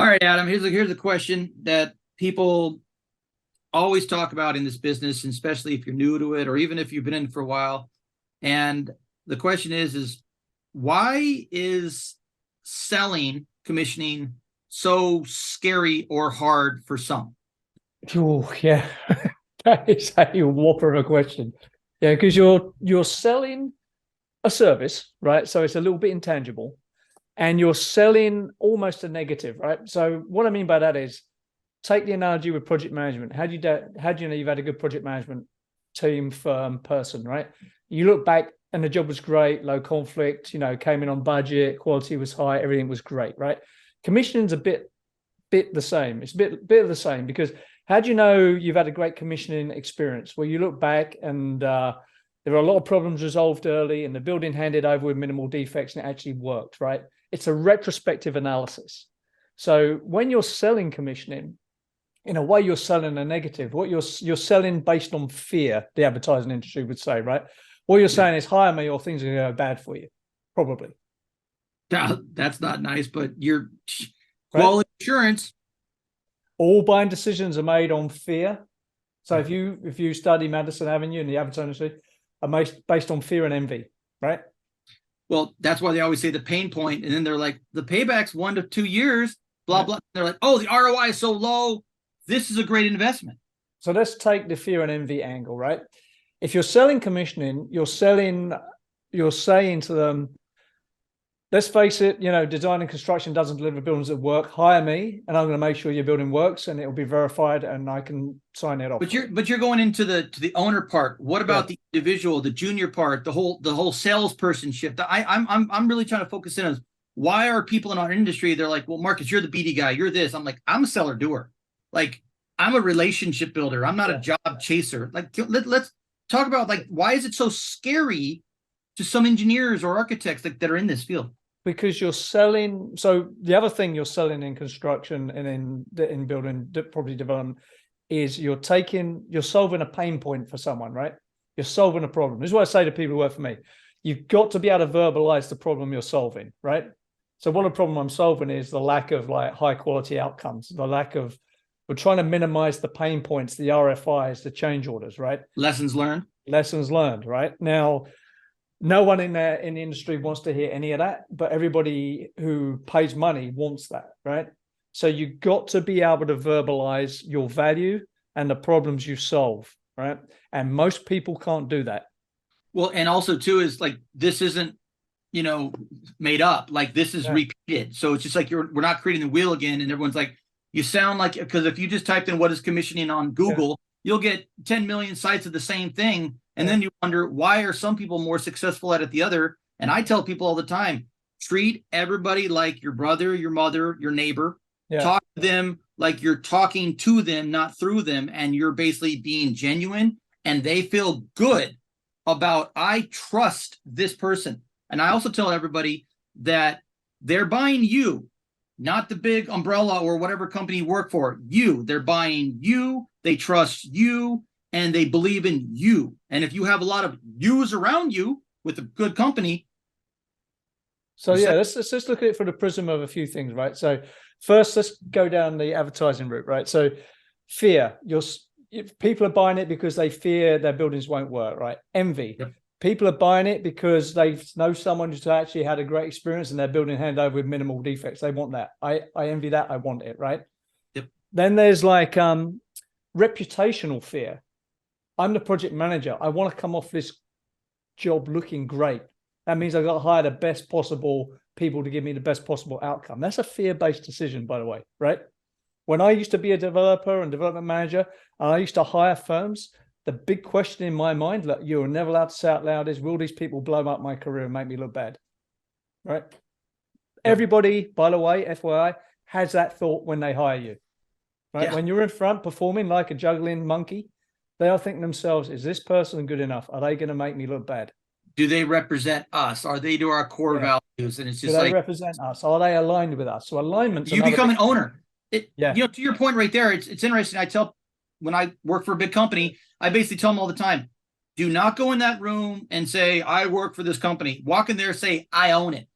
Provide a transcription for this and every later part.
All right, Adam, here's a question that people always talk about in this business, and especially if you're new to it, or even if you've been in it for a while. And the question is why is selling commissioning so scary or hard for some? Oh, yeah. That is a whopper of a question. Yeah, because you're selling a service, right? So it's a little bit intangible, and you're selling almost a negative, right? So what I mean by that is, take the analogy with project management. How do you know you've had a good project management team, firm, person, right? You look back and the job was great, low conflict, came in on budget, quality was high, everything was great, right? Commissioning's a bit the same. It's a bit of the same, because how do you know you've had a great commissioning experience? Well, you look back and there are a lot of problems resolved early, and the building handed over with minimal defects, and it actually worked, right? It's a retrospective analysis. So when you're selling commissioning, in a way, you're selling a negative. What you're selling based on fear, the advertising industry would say, right? What you're saying is, hire me or things are going to go bad for you, probably. That's not nice, but your Right? quality assurance. All buying decisions are made on fear. So if you study Madison Avenue and the advertising industry, are based on fear and envy, right? Well, that's why they always say the pain point, and then they're like, the payback's 1 to 2 years, blah, blah. They're like, oh, the ROI is so low. This is a great investment. So let's take the fear and envy angle, right? If you're selling commissioning, you're saying to them, let's face it, design and construction doesn't deliver buildings that work. Hire me, and I'm going to make sure your building works, and it will be verified, and I can sign it off. But you're going into the owner part. What about the individual, the junior part, the whole salesperson shift? I'm really trying to focus in on why are people in our industry? They're like, well, Marcus, you're the BD guy. You're this. I'm like, I'm a seller doer. Like, I'm a relationship builder. I'm not a job chaser. Like, let's talk about, like, why is it so scary to some engineers or architects that are in this field? Because you're selling. So the other thing you're selling in construction and in building property development is you're solving a pain point for someone, right? You're solving a problem. This is what I say to people who work for me. You've got to be able to verbalize the problem you're solving, right? So what a problem I'm solving is the lack of high quality outcomes, the lack of, we're trying to minimize the pain points, the RFIs, the change orders, right? Lessons learned, right? Now, no one in the industry wants to hear any of that, but everybody who pays money wants that, right? So you've got to be able to verbalize your value and the problems you solve, right? And most people can't do that. Well, and also too is like, this isn't, made up. Like, this is repeated. So it's just like we're not creating the wheel again, and everyone's like, you sound like, because if you just typed in what is commissioning on Google, you'll get 10 million sites of the same thing. And then you wonder, why are some people more successful at it the other? And I tell people all the time, treat everybody like your brother, your mother, your neighbor. Talk to them like you're talking to them, not through them. And you're basically being genuine, and they feel good about, I trust this person. And I also tell everybody that they're buying you, not the big umbrella or whatever company you work for. They're buying you, they trust you, and they believe in you. And if you have a lot of yous around you with a good company. So let's look at it from the prism of a few things, right? So first, let's go down the advertising route, right? So fear, people are buying it because they fear their buildings won't work, right? Envy. Yep. People are buying it because they know someone who's actually had a great experience and their building handed over with minimal defects. They want that. I envy that. I want it, right? Yep. Then there's reputational fear. I'm the project manager. I want to come off this job looking great. That means I've got to hire the best possible people to give me the best possible outcome. That's a fear-based decision, by the way, right? When I used to be a developer and development manager, and I used to hire firms, the big question in my mind, look, you're never allowed to say out loud, is, will these people blow up my career and make me look bad? Right? Yep. Everybody, by the way, FYI, has that thought when they hire you. Right? Yeah. When you're in front performing like a juggling monkey, they are thinking to themselves, is this person good enough? Are they going to make me look bad? Do they represent us? Are they to our core values? And it's just do they represent us? Are they aligned with us? So alignment. You become an owner. To your point right there, it's interesting. I tell, when I work for a big company, I basically tell them all the time, do not go in that room and say, I work for this company. Walk in there and say, I own it.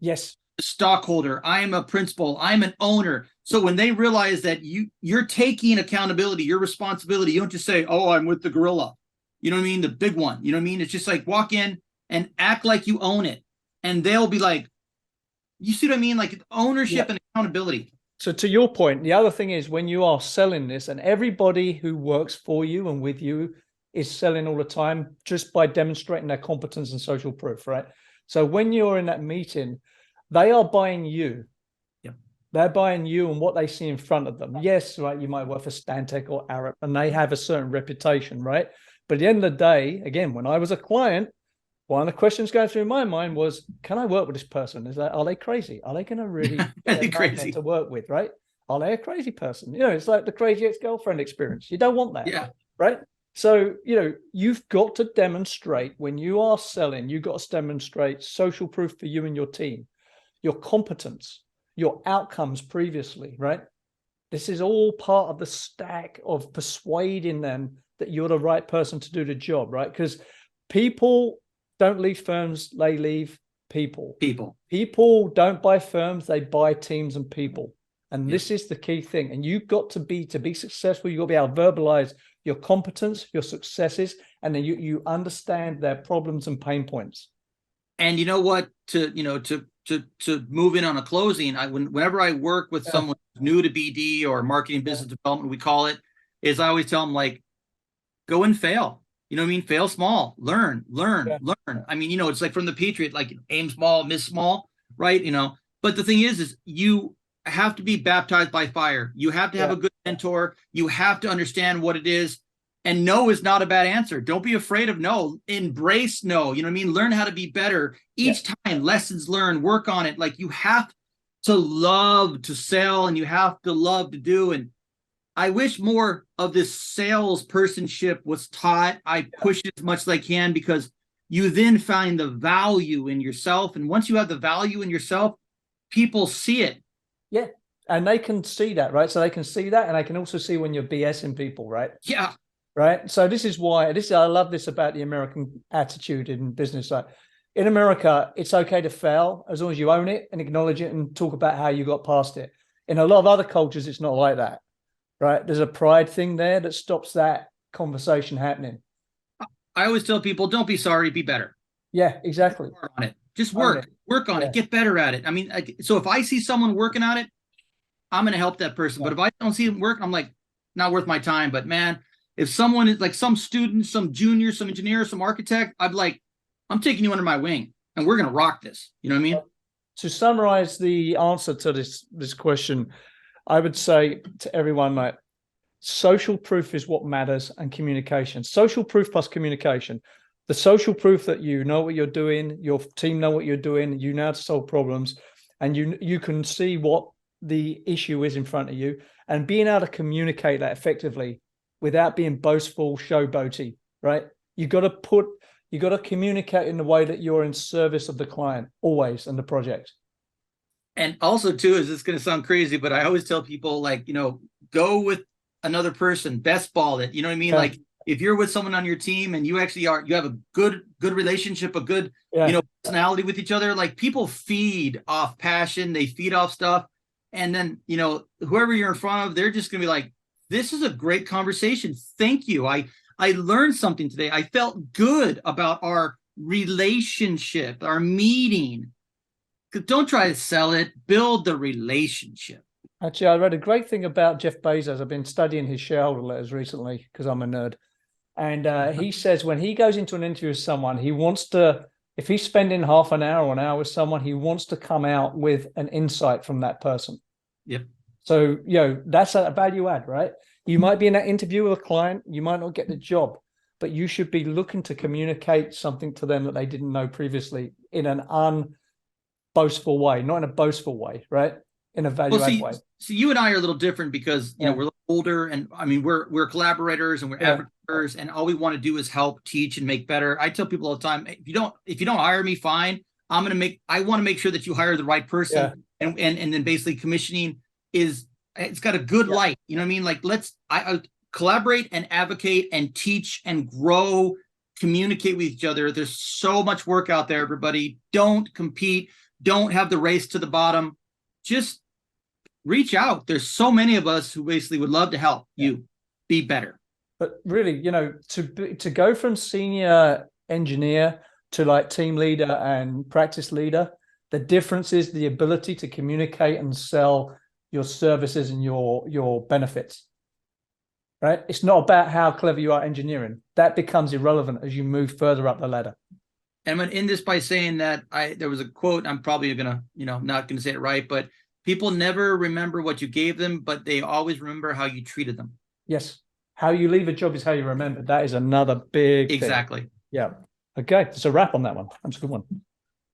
Yes. a stockholder, I am a principal, I'm an owner. So when they realize that you're taking accountability, your responsibility, you don't just say, oh, I'm with the gorilla. You know what I mean? The big one. You know what I mean? It's just like walk in and act like you own it. And they'll be like, you see what I mean? Like ownership and accountability. So to your point, the other thing is when you are selling this, and everybody who works for you and with you is selling all the time just by demonstrating their competence and social proof, right? So when you're in that meeting, they are buying you. Yep. They're buying you and what they see in front of them. Yes, right, you might work for Stantec or Arup, and they have a certain reputation, right? But at the end of the day, again, when I was a client, one of the questions going through my mind was, can I work with this person? Is that, are they crazy? Are they going to really be crazy to work with, right? Are they a crazy person? You know, it's like the crazy ex-girlfriend experience. You don't want that, right? So, you know, you've got to demonstrate when you are selling, you've got to demonstrate social proof for you and your team, your competence, your outcomes previously, right? This is all part of the stack of persuading them that you're the right person to do the job, right? Because people don't leave firms, they leave people. People don't buy firms, they buy teams and people. And this is the key thing. And you've got to be successful, you've got to be able to verbalize your competence, your successes, and then you understand their problems and pain points. And you know what, to move in on a closing, whenever I work with someone new to BD or marketing business development, we call it, is I always tell them, like, go and fail. You know what I mean? Fail small, learn. I mean, you know, it's like from the Patriot, like aim small, miss small, right? You know, but the thing is you have to be baptized by fire. You have to have a good mentor. You have to understand what it is. And no is not a bad answer. Don't be afraid of no. Embrace no. You know what I mean? Learn how to be better each time. Lessons learned, work on it. Like you have to love to sell and you have to love to do. And I wish more of this salespersonship was taught. I push it as much as I can because you then find the value in yourself. And once you have the value in yourself, people see it. Yeah. And they can see that, right? So they can see that. And they can also see when you're BSing people, right? Yeah. Right. So this is why I love this about the American attitude in business. Like in America, it's okay to fail as long as you own it and acknowledge it and talk about how you got past it. In a lot of other cultures, it's not like that. Right. There's a pride thing there that stops that conversation happening. I always tell people, don't be sorry, be better. Yeah, exactly. Work on it. Just work on it, get better at it. I mean, so if I see someone working on it, I'm going to help that person. But if I don't see them work, I'm like, not worth my time. But man, if someone is like some student, some junior, some engineer, some architect, I'm like, I'm taking you under my wing and we're going to rock this. You know what I mean? To summarize the answer to this question, I would say to everyone, like, social proof is what matters and communication. Social proof plus communication. The social proof that you know what you're doing, your team know what you're doing, you know how to solve problems, and you can see what the issue is in front of you, and being able to communicate that effectively without being boastful, showboaty, right? You got to communicate in the way that you're in service of the client always and the project. And also too, is this going to sound crazy, but I always tell people, like, you know, go with another person, best ball it. You know what I mean? Like if you're with someone on your team and you have a good relationship, a good, personality with each other, like people feed off passion, they feed off stuff. And then, whoever you're in front of, they're just going to be like, this is a great conversation. Thank you. I learned something today. I felt good about our relationship, our meeting. Don't try to sell it, build the relationship. Actually, I read a great thing about Jeff Bezos. I've been studying his shareholder letters recently because I'm a nerd. And he says when he goes into an interview with someone, he wants to, if he's spending half an hour or an hour with someone, he wants to come out with an insight from that person. Yep. So, that's a value add, right? You might be in that interview with a client, you might not get the job, but you should be looking to communicate something to them that they didn't know previously in an unboastful way, not in a boastful way, right? In a value add way. So you and I are a little different because we're a little older, and I mean we're collaborators and we're advocates, and all we want to do is help, teach, and make better. I tell people all the time, if you don't hire me, fine. I want to make sure that you hire the right person, and then basically commissioning it's got a good light. You know what I mean? Like I collaborate and advocate and teach and grow, communicate with each other. There's so much work out there, everybody. Don't compete. don't have the race to the bottom. Just reach out. There's so many of us who basically would love to help you be better. But really, to go from senior engineer to like team leader and practice leader, the difference is the ability to communicate and sell your services and your benefits. Right? It's not about how clever you are engineering. That becomes irrelevant as you move further up the ladder. And I'm going to end this by saying that there was a quote, I'm probably going to, not going to say it right, but people never remember what you gave them, but they always remember how you treated them. Yes. How you leave a job is how you remember. That is another big Exactly. thing. Yeah. Okay. It's a wrap on that one. That's a good one.